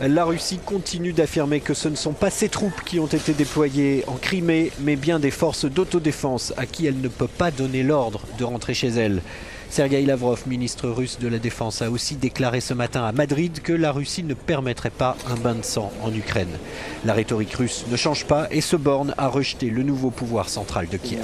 La Russie continue d'affirmer que ce ne sont pas ses troupes qui ont été déployées en Crimée, mais bien des forces d'autodéfense à qui elle ne peut pas donner l'ordre de rentrer chez elle. Sergueï Lavrov, ministre russe de la Défense, a aussi déclaré ce matin à Madrid que la Russie ne permettrait pas un bain de sang en Ukraine. La rhétorique russe ne change pas et se borne à rejeter le nouveau pouvoir central de Kiev.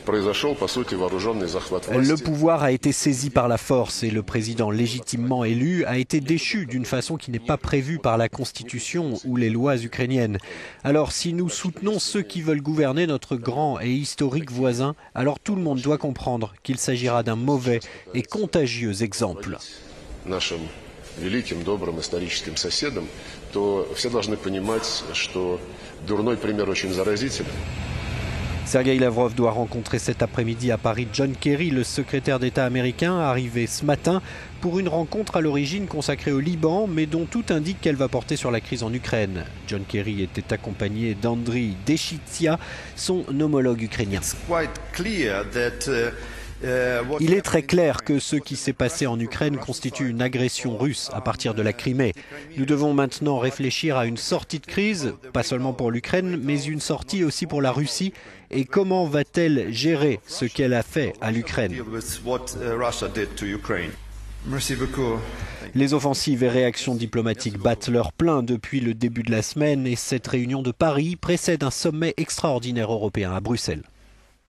Le pouvoir a été saisi par la force et le président légitimement élu a été déchu d'une façon qui n'est pas prévue par la Constitution ou les lois ukrainiennes. Alors si nous soutenons ceux qui veulent gouverner notre grand et historique voisin, alors tout le monde doit comprendre qu'il s'agit d'un mauvais et contagieux exemple. Sergueï Lavrov doit rencontrer cet après-midi à Paris John Kerry, le secrétaire d'État américain, arrivé ce matin pour une rencontre à l'origine consacrée au Liban, mais dont tout indique qu'elle va porter sur la crise en Ukraine. John Kerry était accompagné d'Andriy Deshitsia, son homologue ukrainien. Il est très clair que ce qui s'est passé en Ukraine constitue une agression russe à partir de la Crimée. Nous devons maintenant réfléchir à une sortie de crise, pas seulement pour l'Ukraine, mais une sortie aussi pour la Russie. Et comment va-t-elle gérer ce qu'elle a fait à l'Ukraine ? Les offensives et réactions diplomatiques battent leur plein depuis le début de la semaine et cette réunion de Paris précède un sommet extraordinaire européen à Bruxelles.